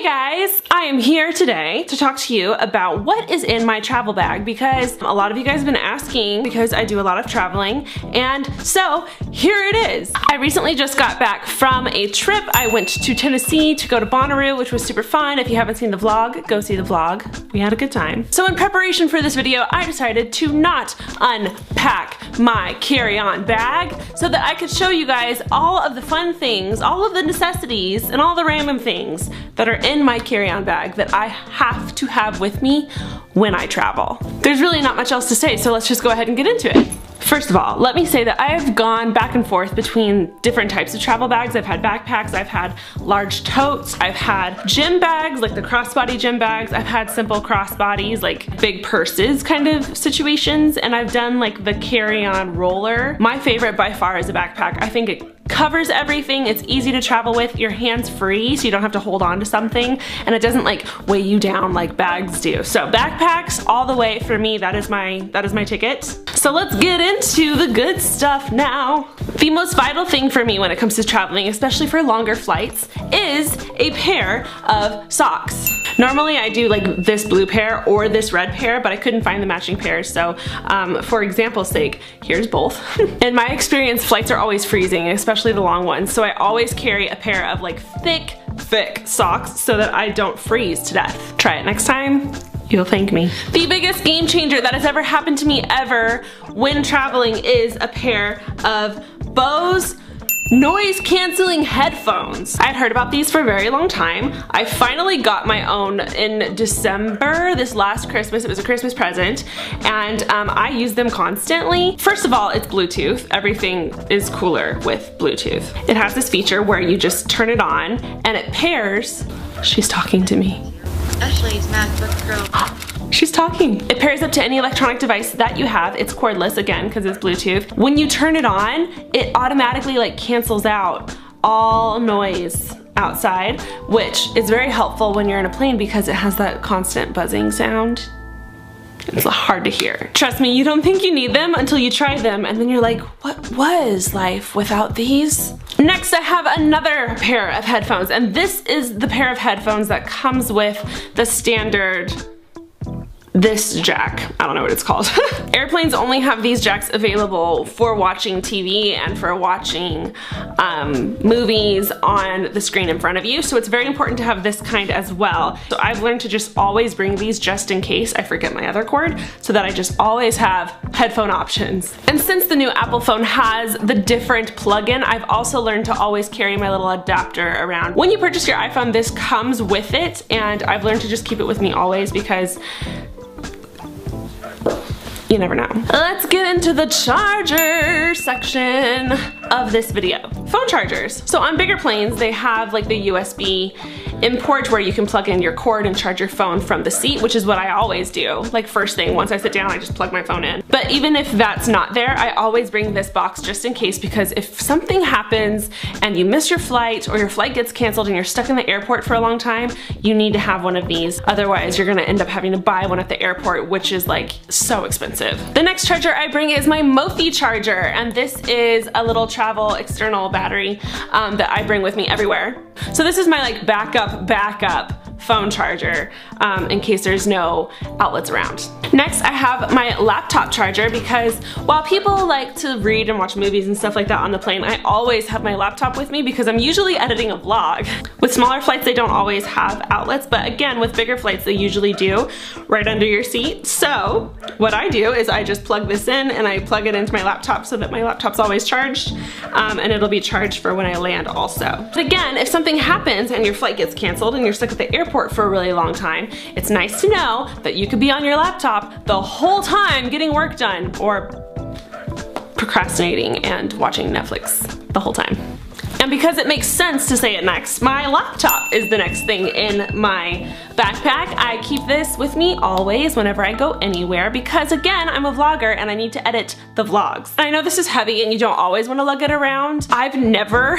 Hey guys, I am here today to talk to you about what is in my travel bag because a lot of you guys have been asking because I do a lot of traveling, and so here it is. I recently just got back from a trip. I went to Tennessee to go to Bonnaroo, which was super fun. If you haven't seen the vlog, go see the vlog. We had a good time. So in preparation for this video, I decided to not unpack my carry-on bag so that I could show you guys all of the fun things, all of the necessities, and all the random things that are in my carry-on bag that I have to have with me when I travel. There's really not much else to say, so let's just go ahead and get into it. First of all, let me say that I have gone back and forth between different types of travel bags. I've had backpacks, I've had large totes, I've had gym bags, like the crossbody gym bags, I've had simple crossbodies, like big purses kind of situations, and I've done like the carry-on roller. My favorite by far is a backpack. I think it covers everything, it's easy to travel with, your hands free so you don't have to hold on to something, and it doesn't like weigh you down like bags do. So backpacks all the way for me, that is my ticket. So let's get into the good stuff now. The most vital thing for me when it comes to traveling, especially for longer flights, is a pair of socks. Normally I do like this blue pair or this red pair, but I couldn't find the matching pairs, so for example's sake, here's both. In my experience, flights are always freezing, especially the long ones, so I always carry a pair of like thick socks so that I don't freeze to death. Try it next time. You'll thank me. The biggest game changer that has ever happened to me ever when traveling is a pair of Bose noise canceling headphones. I had heard about these for a very long time. I finally got my own in December, this last Christmas. It was a Christmas present, and I use them constantly. First of all, it's Bluetooth. Everything is cooler with Bluetooth. It has this feature where you just turn it on and it pairs. She's talking to me. Ashley's MacBook Pro. She's talking. It pairs up to any electronic device that you have. It's cordless again because it's Bluetooth. When you turn it on, it automatically like cancels out all noise outside, which is very helpful when you're in a plane because it has that constant buzzing sound. It's hard to hear. Trust me, you don't think you need them until you try them, and then you're like, what was life without these? Next, I have another pair of headphones, and this is the pair of headphones that comes with the standard this jack. I don't know what it's called. Airplanes only have these jacks available for watching TV and for watching movies on the screen in front of you, so it's very important to have this kind as well. So I've learned to just always bring these just in case I forget my other cord, so that I just always have headphone options. And since the new Apple phone has the different plug-in, I've also learned to always carry my little adapter around. When you purchase your iPhone, this comes with it, and I've learned to just keep it with me always because you never know. Let's get into the charger section of this video. Phone chargers. So on bigger planes, they have like the USB import where you can plug in your cord and charge your phone from the seat, which is what I always do. Like first thing, once I sit down, I just plug my phone in. But even if that's not there, I always bring this box just in case, because if something happens and you miss your flight or your flight gets canceled and you're stuck in the airport for a long time, you need to have one of these. Otherwise, you're gonna end up having to buy one at the airport, which is like so expensive. The next charger I bring is my Mophie charger, and this is a little travel external battery that I bring with me everywhere. So this is my like backup phone charger in case there's no outlets around. Next, I have my laptop charger because while people like to read and watch movies and stuff like that on the plane, I always have my laptop with me because I'm usually editing a vlog. With smaller flights, they don't always have outlets, but again, with bigger flights, they usually do, right under your seat. So what I do is I just plug this in and I plug it into my laptop so that my laptop's always charged, and it'll be charged for when I land also. But again, if something happens and your flight gets canceled and you're stuck at the airport for a really long time, it's nice to know that you could be on your laptop the whole time getting work done or procrastinating and watching Netflix the whole time. And because it makes sense to say it next, my laptop is the next thing in my backpack. I keep this with me always whenever I go anywhere because again, I'm a vlogger and I need to edit the vlogs. And I know this is heavy and you don't always want to lug it around. I've never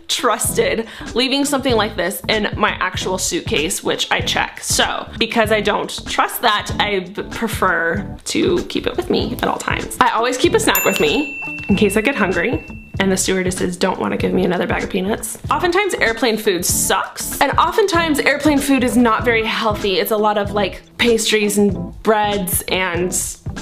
trusted leaving something like this in my actual suitcase, which I check. So because I don't trust that, I prefer to keep it with me at all times. I always keep a snack with me in case I get hungry. and the stewardesses don't want to give me another bag of peanuts. Oftentimes airplane food sucks, and oftentimes airplane food is not very healthy. It's a lot of like pastries and breads and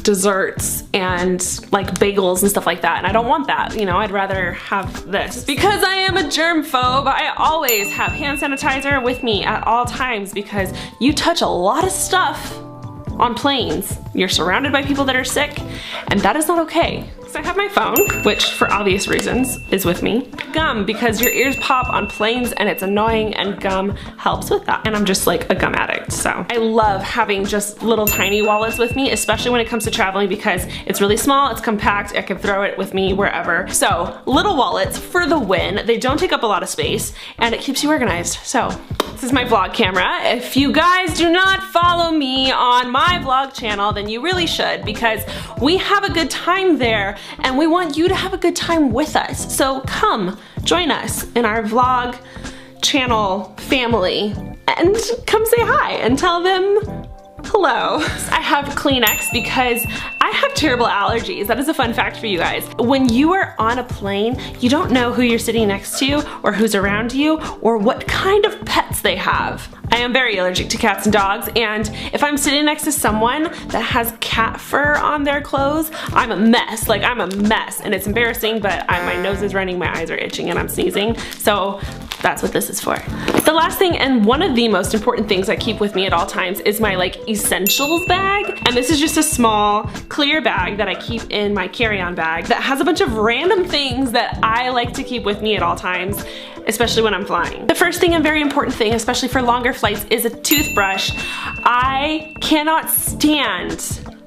desserts and like bagels and stuff like that, and I don't want that. You know, I'd rather have this. Because I am a germphobe, I always have hand sanitizer with me at all times because you touch a lot of stuff on planes. You're surrounded by people that are sick, and that is not okay. So I have my phone, which for obvious reasons is with me. Gum, because your ears pop on planes and it's annoying, and gum helps with that. And I'm just like a gum addict, so. I love having just little tiny wallets with me, especially when it comes to traveling because it's really small, it's compact, I can throw it with me wherever. So little wallets for the win. They don't take up a lot of space and it keeps you organized. So this is my vlog camera. If you guys do not follow me on my vlog channel, then you really should, because we have a good time there and we want you to have a good time with us. So come join us in our vlog channel family and come say hi and tell them hello. I have Kleenex because I have terrible allergies. That is a fun fact for you guys. When you are on a plane, you don't know who you're sitting next to or who's around you or what kind of pets they have. I am very allergic to cats and dogs, and if I'm sitting next to someone that has cat fur on their clothes, I'm a mess. Like, I'm a mess, and it's embarrassing, but my nose is running, my eyes are itching, and I'm sneezing, so that's what this is for. The last thing, and one of the most important things I keep with me at all times, is my like essentials bag, and this is just a small clear bag that I keep in my carry-on bag that has a bunch of random things that I like to keep with me at all times, especially when I'm flying. The first thing and very important thing, especially for longer flights, is a toothbrush. I cannot stand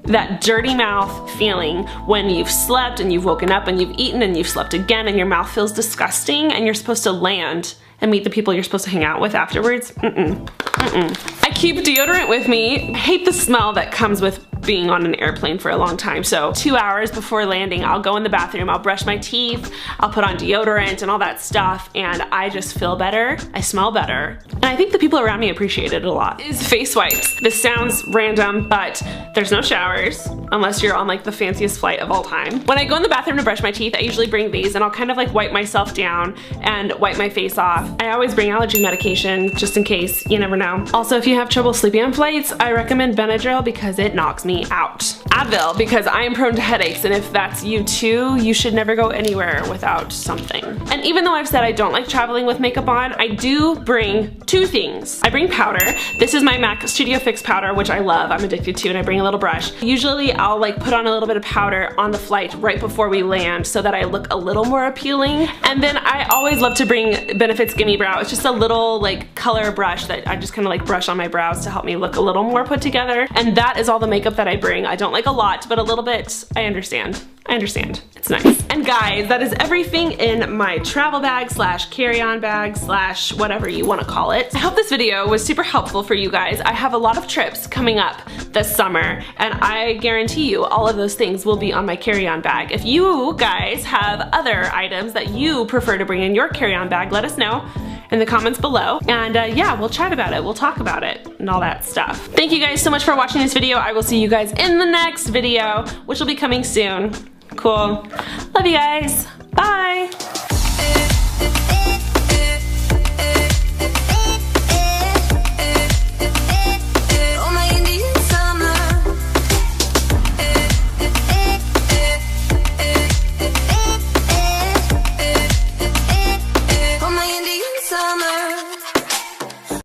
that dirty mouth feeling when you've slept and you've woken up and you've eaten and you've slept again and your mouth feels disgusting and you're supposed to land and meet the people you're supposed to hang out with afterwards. I keep deodorant with me. I hate the smell that comes with being on an airplane for a long time. So 2 hours before landing, I'll go in the bathroom, I'll brush my teeth, I'll put on deodorant and all that stuff, and I just feel better. I smell better. And I think the people around me appreciate it a lot. Is face wipes. This sounds random, but there's no showers unless you're on like the fanciest flight of all time. When I go in the bathroom to brush my teeth, I usually bring these and I'll kind of like wipe myself down and wipe my face off. I always bring allergy medication just in case, you never know. Also, if you have trouble sleeping on flights, I recommend Benadryl because it knocks me out. Advil, because I am prone to headaches, and if that's you too, you should never go anywhere without something. And even though I've said I don't like traveling with makeup on, I do bring two things. I bring powder. This is my MAC Studio Fix powder, which I love, I'm addicted to, and I bring a little brush. Usually I'll like put on a little bit of powder on the flight right before we land so that I look a little more appealing. And then I always love to bring Benefit's Gimme Brow. It's just a little like color brush that I just kind of like brush on my brows to help me look a little more put together. And that is all the makeup that I bring. I don't like a lot, but a little bit, I understand. I understand. It's nice. And guys, that is everything in my travel bag slash carry-on bag slash whatever you want to call it. I hope this video was super helpful for you guys. I have a lot of trips coming up this summer, and I guarantee you all of those things will be on my carry-on bag. If you guys have other items that you prefer to bring in your carry-on bag, let us know in the comments below, and yeah, we'll chat about it, we'll talk about it, and all that stuff. Thank you guys so much for watching this video. I will see you guys in the next video, which will be coming soon. Cool. Love you guys. Bye.